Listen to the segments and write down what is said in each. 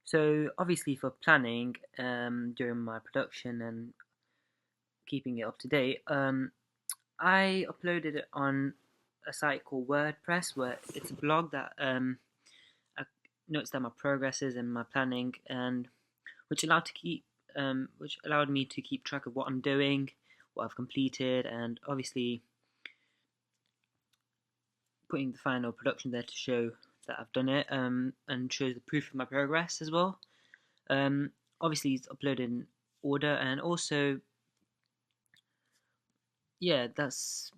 So obviously for planning during my production and keeping it up to date, I uploaded it on a site called WordPress, where it's a blog that I notes down my progresses and my planning, and which allowed me to keep track of what I'm doing, what I've completed, and obviously putting the final production there to show that I've done it, and shows the proof of my progress as well. Obviously, it's uploaded in order, and also, yeah, that's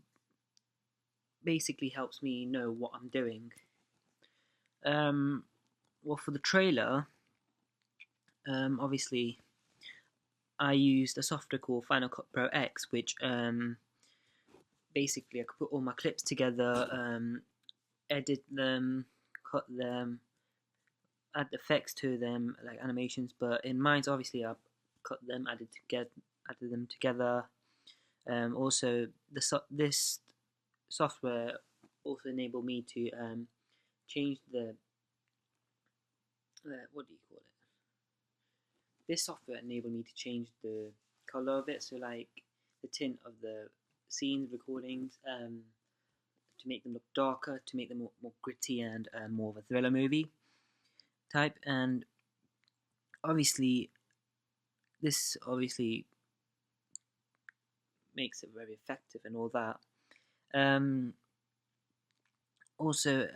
basically helps me know what I'm doing. Um, well, for the trailer, obviously, I used a software called Final Cut Pro X, which basically I could put all my clips together, edit them, cut them, add effects to them like animations. But in Minds, obviously, I cut them, added them together. Also, this software also enabled me to change the what do you call it? This software enabled me to change the color of it, so like the tint of the scenes, recordings, to make them look darker, to make them more gritty and more of a thriller movie type. And obviously, this obviously makes it very effective and all that. Um, also,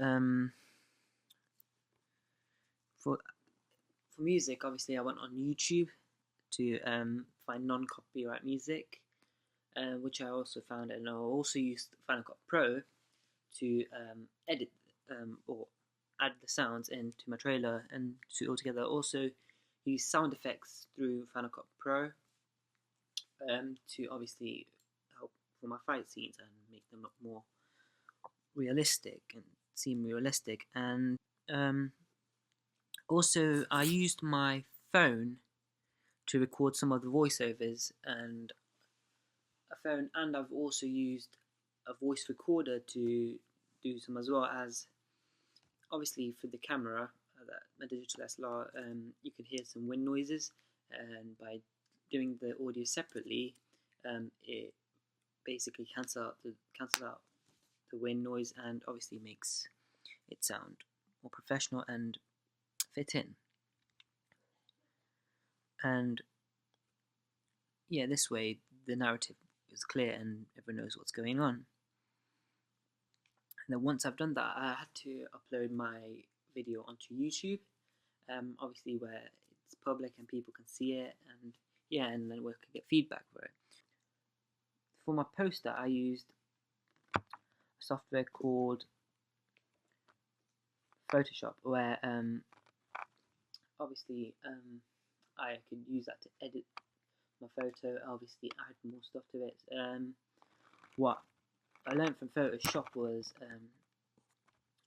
for music, obviously, I went on YouTube to find non-copyright music, which I also found, and I also used Final Cut Pro to edit or add the sounds into my trailer and suit it all together. Also, use sound effects through Final Cut Pro to obviously help for my fight scenes and make them look more realistic and seem realistic. And also, I used my phone to record some of the voiceovers and I've also used a voice recorder to do some as well. As obviously for the camera, my digital SLR, you can hear some wind noises, and by doing the audio separately, it basically cancels out the wind noise and obviously makes it sound more professional and fit in. And yeah, this way the narrative is clear and everyone knows what's going on. And then once I've done that, I had to upload my video onto YouTube, obviously where it's public and people can see it, and yeah, and then we can get feedback for it. For my poster, I used a software called Photoshop, where obviously I could use that to edit my photo, obviously add more stuff to it. What I learned from Photoshop was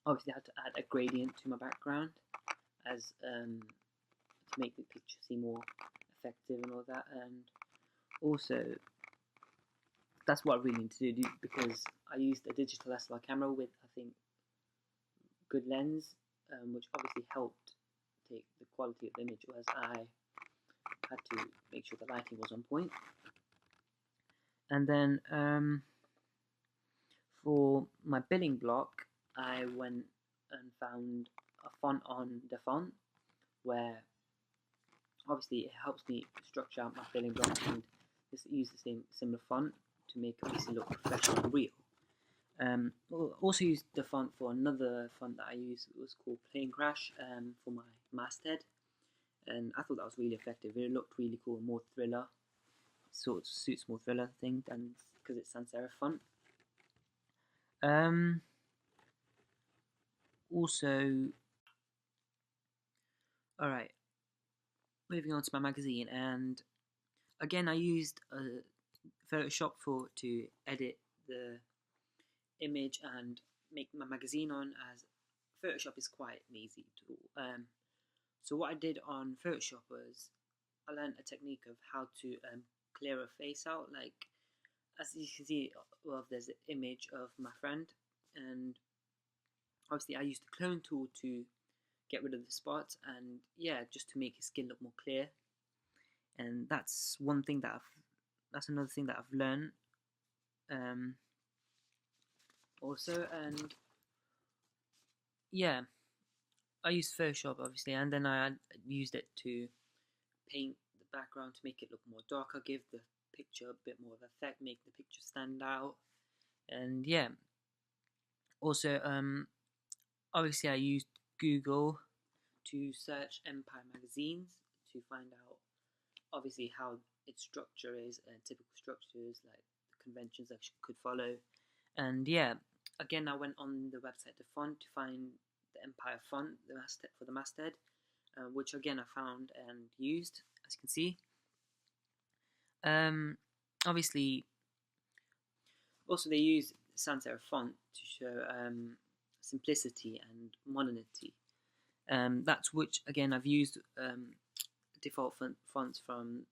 obviously I had to add a gradient to my background as to make the picture seem more effective and all that. And also, that's what I really need to do because I used a digital SLR camera with, I think, good lens, which obviously helped take the quality of the image, whereas I had to make sure the lighting was on point. And then for my billing block, I went and found a font on Dafont, where obviously it helps me structure out my billing block and just use the same similar font to make it obviously look professional and real. Also used the font for another font that I used. It was called Plane Crash for my masthead, and I thought that was really effective. It looked really cool, more thriller, sort of suits more thriller thing, and because it's sans serif font. Also, alright, moving on to my magazine, and again I used Photoshop to edit the image and make my magazine on, as Photoshop is quite an easy tool. So what I did on Photoshop was I learned a technique of how to clear a face out. Like, as you can see, well, there's an image of my friend, and obviously I used the clone tool to get rid of the spots, and yeah, just to make his skin look more clear. And that's another thing that I've learned also. And yeah, I used Photoshop obviously, and then I used it to paint the background to make it look more darker, give the picture a bit more of effect, make the picture stand out. And yeah, also obviously I used Google to search Empire magazines to find out obviously how its structure is and typical structures, like the conventions that you could follow. And yeah, again I went on the website The Font to find the Empire font, the masthead for the masthead, which again I found and used, as you can see. Obviously, also they use sans serif font to show simplicity and modernity. That's which again I've used default fonts from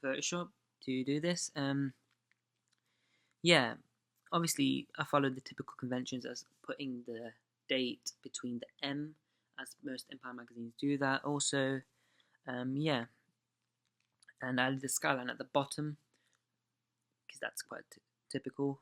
Photoshop to do this. Yeah, obviously I followed the typical conventions as putting the date between the M, as most Empire magazines do that. Also, yeah, and I added the skyline at the bottom because that's quite typical.